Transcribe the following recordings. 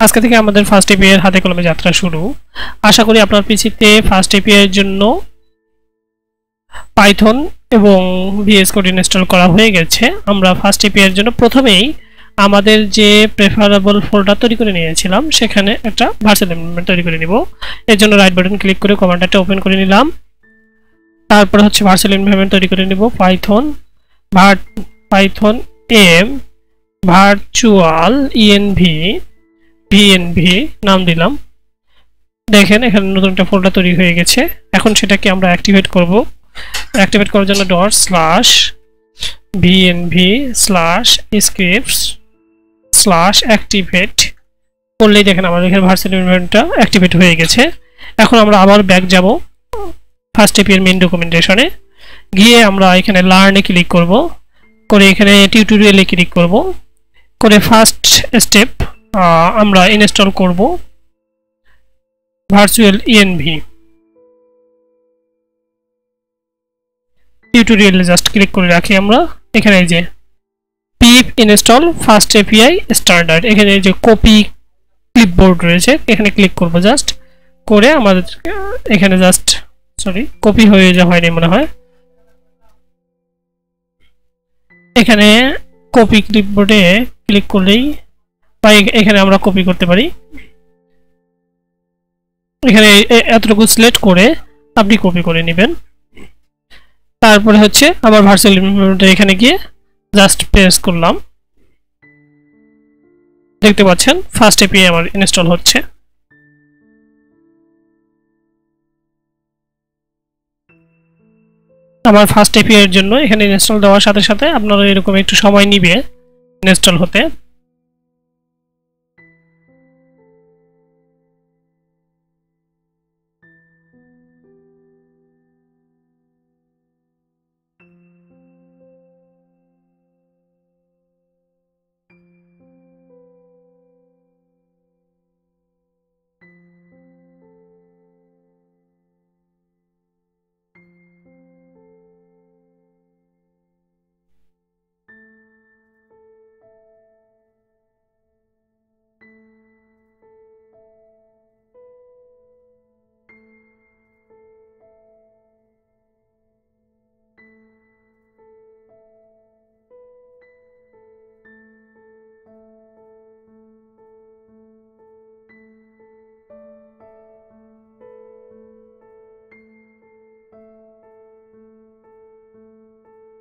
আজকে থেকে আমাদের ফার্স্ট এপিআই এর হাতে কলমে যাত্রা শুরু। আশা করি আপনার পিসিতে ফার্স্ট এপিআই এর জন্য পাইথন এবং ভিএস কোড ইনস্টল করা হয়ে গেছে। আমরা ফার্স্ট এপিআই এর জন্য প্রথমেই আমাদের যে প্রেফারেবল ফোল্ডার তৈরি করে নিয়েছিলাম সেখানে একটা ভার্চুয়াল এনভায়রনমেন্ট তৈরি করে নিব। এর জন্য রাইট বাটন ক্লিক করে কমান্ডটা ওপেন করে নিলাম। তারপর হচ্ছে ভার্চুয়াল এনভায়রনমেন্ট তৈরি করে নিব। পাইথন এম ভার্চুয়াল ভিএনভি নাম দিলাম। দেখেন এখানে নতুন একটা ফোল্ডার তৈরি হয়ে গেছে। এখন সেটাকে আমরা অ্যাক্টিভেট করব। অ্যাক্টিভেট করার জন্য $vnv/scripts/activate করলেই দেখেন আমাদের এখানে ভার্চুয়াল এনভায়রনমেন্টটা অ্যাক্টিভেট হয়ে গেছে। এখন আমরা আবার ব্যাক যাব ফার্স্ট এপিআই এর মেইন ডকুমেন্টেশনে গিয়ে আমরা এখানে লার্নে ক্লিক করব, করে এখানে টিউটোরিয়ালে ক্লিক করব, করে ফার্স্ট স্টেপ আমরা ইনস্টল করব ভার্চুয়াল ইএনভি। টিউটোরিয়ালে জাস্ট ক্লিক করে রাখি আমরা। এখানে এই যে পিপ ইনস্টল ফার্স্ট এপিআই স্ট্যান্ডার্ড, এখানে এই যে কপি ক্লিপবোর্ড রয়েছে এখানে ক্লিক করব। জাস্ট করে আমাদের এখানে জাস্ট কপি হয়ে যা হয়নি মনে হয়, এখানে কপি ক্লিপবোর্ডে ক্লিক করলেই বা এখানে আমরা কপি করতে পারি। এখানে এতটুকু সিলেক্ট করে আপনি কপি করে নেবেন। তারপরে হচ্ছে আবার ভার্চুয়াল এনভায়রনমেন্টে এখানে গিয়ে জাস্ট প্রেস করলাম। দেখতে পাচ্ছেন ফার্স্ট এপিআই আমার ইনস্টল হচ্ছে। আমার ফার্স্ট এপিআই এর জন্য এখানে ইনস্টল দেওয়ার সাথে সাথে আপনারা এরকম একটু সময় নিবে ইনস্টল হতে।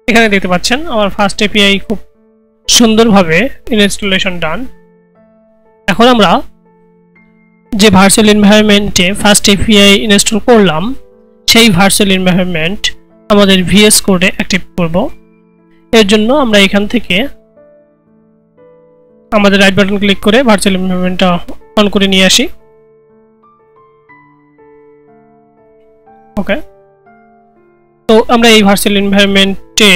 এখানে দেখতে পাচ্ছেন আমার ফার্স্ট এপিআই খুব সুন্দরভাবে ইনস্টলেশন ডান। এখন আমরা যে ভার্চুয়াল এনভায়রনমেন্টে ফার্স্ট এপিআই ইনস্টল করলাম সেই ভার্চুয়াল এনভায়রনমেন্ট আমাদের ভিএস কোডে অ্যাক্টিভ করব। এর জন্য আমরা এখান থেকে আমাদের রাইট বাটন ক্লিক করে ভার্চুয়াল এনভায়রনমেন্টটা অন করে নিয়ে আসি। ওকে, তো আমরা এই ভার্চুয়াল এনভায়রনমেন্টে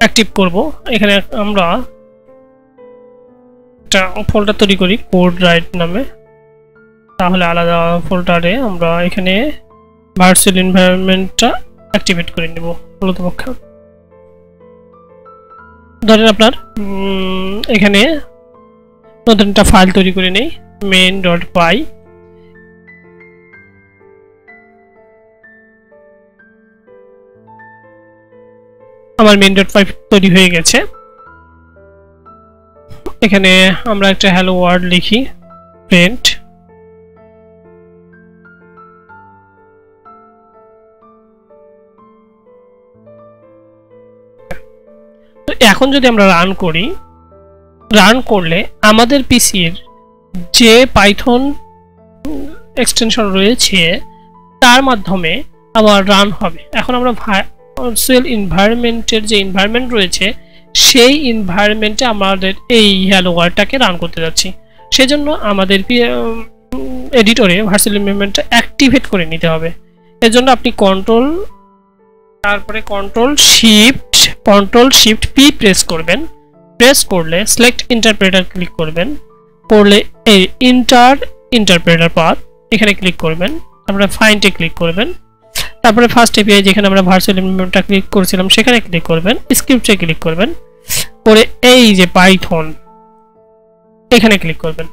অ্যাক্টিভ করব। এখানে আমরা একটা ফোল্ডার তৈরি করি কোড রাইট নামে, তাহলে আলাদা ফোল্ডারে আমরা এখানে ভার্চুয়াল এনভায়রনমেন্টটা অ্যাক্টিভেট করে নেব। মূলত পক্ষে ধরেন আপনার এখানে নতুন একটা ফাইল তৈরি করে নেই main.py। আমার main.py তৈরি হয়ে গেছে। এখানে আমরা একটা হ্যালো ওয়ার্ল্ড লিখি প্রিন্ট। তো এখন যদি আমরা রান করি, রান করলে আমাদের পিসির যে পাইথন এক্সটেনশন রয়েছে তার মাধ্যমে আবার রান হবে। এখন আমরা ভার্চুয়াল এনভায়রনমেন্টের যে এনভায়রনমেন্ট রয়েছে সেই এনভায়রনমেন্টে আমাদের এই হ্যালো ওয়ার্ল্ডটাকে রান করতে যাচ্ছি। সেজন্য আমাদের এডিটরে ভার্চুয়াল এনভায়রনমেন্টটা অ্যাক্টিভেট করে নিতে হবে। এর জন্য আপনি কন্ট্রোল শিফট পি প্রেস করবেন। প্রেস করলে সিলেক্ট ইন্টারপ্রেটার ক্লিক করবেন, করলে এই ইন্টারপ্রেটার পাথ এখানে ক্লিক করবেন, তারপরে ফাইন্ডে ক্লিক করবেন, তারপরে ফার্স্ট এপিআই যেখানে আমরা ভার্চুয়াল এনভায়রনমেন্টটা ক্লিক করেছিলাম সেখানে ক্লিক করবেন, স্ক্রিপ্টে ক্লিক করবেন, করে এই যে পাইথন এখানে ক্লিক করবেন।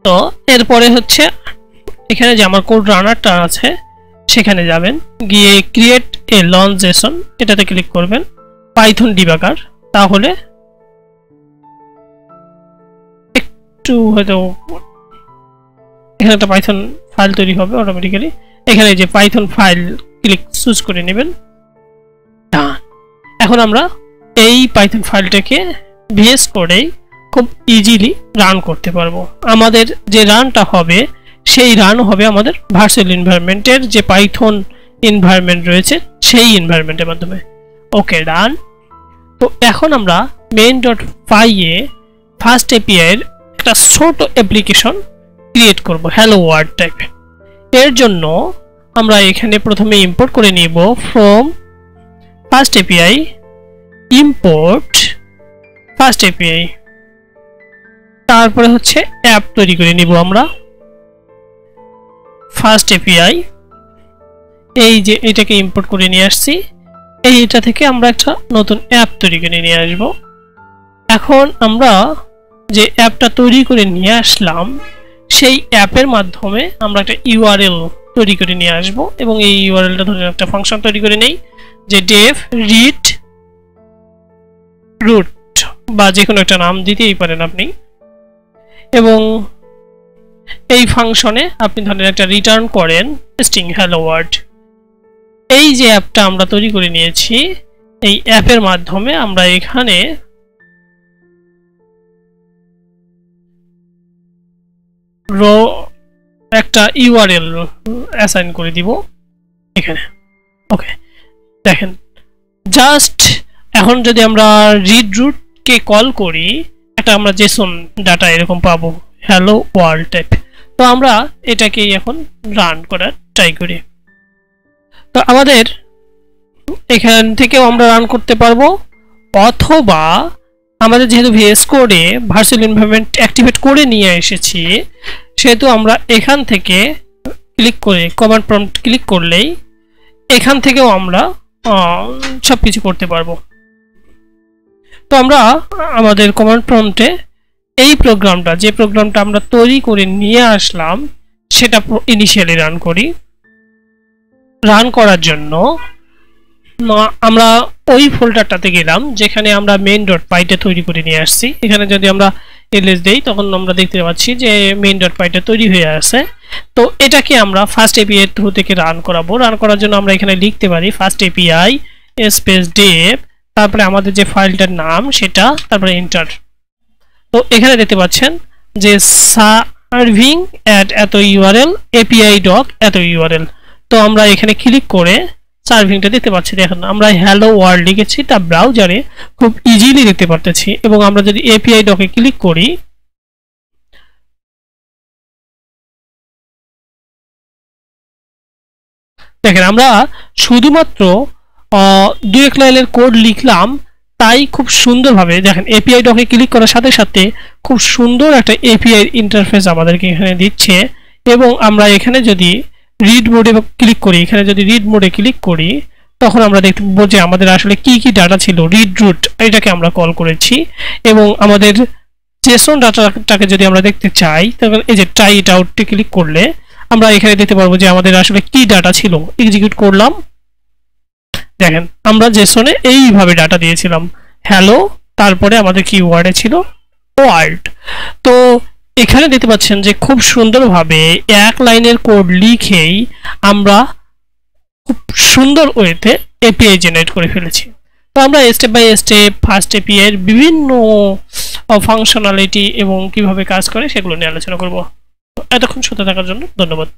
তো এরপরে হচ্ছে এখানে যে আমার কোড রানারটা আছে সেখানে যাবেন, গিয়ে ক্রিয়েট এ লঞ্চ জেসন এটাতে ক্লিক করবেন, পাইথন ডিবাগার, তাহলে একটু হয়তো এখানে একটা পাইথন ফাইল তৈরি হবে অটোমেটিক্যালি। এখানে যে পাইথন ফাইল ক্লিক চুজ করে নেবেন। এখন আমরা এই পাইথন ফাইলটাকে ভিএস কোডেই খুব ইজিলি রান করতে পারবো। আমাদের যে রানটা হবে সেই রান হবে আমাদের ভার্চুয়াল এনভায়রনমেন্টের যে পাইথন এনভায়রনমেন্ট রয়েছে সেই এনভায়রনমেন্টের মাধ্যমে। ওকে, রান। তো এখন আমরা main.py এ ফার্স্ট এপিআই এর একটা ছোট অ্যাপ্লিকেশন ক্রিয়েট করব হ্যালো ওয়ার্ল্ড টাইপে। এর জন্য আমরা এখানে প্রথমে ইম্পোর্ট করে নিব from first API, import first API, তারপরে হচ্ছে অ্যাপ তৈরি করে নিব আমরা ফার্স্ট এপিআই। এই যে এটাকে ইম্পোর্ট করে নিয়ে আসছি, এইটা থেকে আমরা একটা নতুন অ্যাপ তৈরি করে নিয়ে আসব। এখন আমরা যে অ্যাপটা তৈরি করে নিয়ে আসলাম সেই অ্যাপের মাধ্যমে আমরা একটা ইউআরএল তৈরি করে নিয়ে আসব, এবং এই ইউআরএলটা ধরে একটা ফাংশন তৈরি করে নেই যে ডেভ রিড রুট, বা যে কোনো একটা নাম দিতেই পারেন আপনি। এবং এই ফাংশনে আপনি ধরেন একটা রিটার্ন করেন স্ট্রিং হ্যালো ওয়ার্ল্ড। এই যে অ্যাপটা আমরা তৈরি করে নিয়েছি এই অ্যাপের মাধ্যমে আমরা এখানে একটা ইউআরএল অ্যাসাইন করে দিব এখানে। ওকে, দেখেন জাস্ট এখন যদি আমরা রিড রুট কে কল করি একটা আমরা জেসন ডাটা এরকম পাবো হ্যালো ওয়ার্ল্ড টাইপ। তো আমরা এটাকে এখন রান করার ট্রাই করি। তো আমাদের এখান থেকেও আমরা রান করতে পারবো, অথবা আমাদের যেহেতু ভিএস কোডে ভার্চুয়াল এনভায়রনমেন্ট অ্যাক্টিভেট করে নিয়ে এসেছি সেহেতু আমরা এখান থেকে ক্লিক করে কমান্ড প্রম্পট ক্লিক করলেই এখান থেকেও আমরা সব কিছু করতে পারবো। তো আমরা আমাদের কমান্ড প্রম্পটে এই প্রোগ্রামটা, যে প্রোগ্রামটা আমরা তৈরি করে নিয়ে আসলাম সেটা ইনিশিয়ালি রান করি। রান করার জন্য আমরা ওই ফোল্ডারটাতে গেলাম যেখানে আমরা main.py টা তৈরি করে নিয়ে আসছি। এখানে যদি আমরা ls দেই তখন আমরা দেখতে পাচ্ছি যে main.py টা তৈরি হয়ে আছে। তো এটাকে আমরা ফার্স্ট এপিআই এর থ্রু থেকে রান করাবো। রান করার জন্য আমরা এখানে লিখতে পারি ফার্স্ট এপিআই স্পেস dev, তারপরে আমাদের যে ফাইলটার নাম সেটা, তারপরে এন্টার। তো এখানে দেখতে পাচ্ছেন যে সার্ভিং অ্যাট এত ইউআরএল এপিআই ডক এত ইউআরএল। তো আমরা এখানে ক্লিক করে সার্ভিংটা দেখতে পাচ্ছি। দেখুন আমরা হ্যালো ওয়ার্ল্ড লিখেছি, তা ব্রাউজারে খুব ইজিলি দেখতে পারতেছি। এবং আমরা যদি এপিআই ডকে ক্লিক করি দেখেন আমরা শুধুমাত্র 2-1 লাইনের কোড লিখলাম, তাই খুব সুন্দরভাবে দেখেন এপিআই ডকে ক্লিক করার সাথে সাথে খুব সুন্দর একটা এপিআই ইন্টারফেস আমাদেরকে এখানে দিচ্ছে। এবং আমরা এখানে যদি রিড মোডে ক্লিক করি, এখানে যদি রিড মোডে ক্লিক করি তখন আমরা দেখব যে আমাদের আসলে কি কি ডাটা ছিল। রিড রুট এটাকে আমরা কল করেছি, এবং আমাদের জেসন ডাটাটাকে যদি আমরা দেখতে চাই তখন এই যে ট্রাই ইট আউটে ক্লিক করলে আমরা এখানে দেখতে পারবো যে আমাদের আসলে কি ডাটা ছিল। এক্সিকিউট করলাম, দেখেন আমরা জেসনে এইভাবে ডাটা দিয়েছিলাম হ্যালো, তারপরে আমাদের কিওয়ার্ডে ছিল ওয়ার্ল্ড। তো এখানে দেখতে পাচ্ছেন যে খুব সুন্দরভাবে 1 লাইনের কোড লিখেই আমরা খুব সুন্দর ওয়েতে এপিআই জেনারেট করে ফেলেছি। তো আমরা step by step first API এর বিভিন্ন ফাংশনালিটি এবং কিভাবে কাজ করে সেগুলো নিয়ে আলোচনা করব। এতক্ষণ সাথে থাকার জন্য ধন্যবাদ।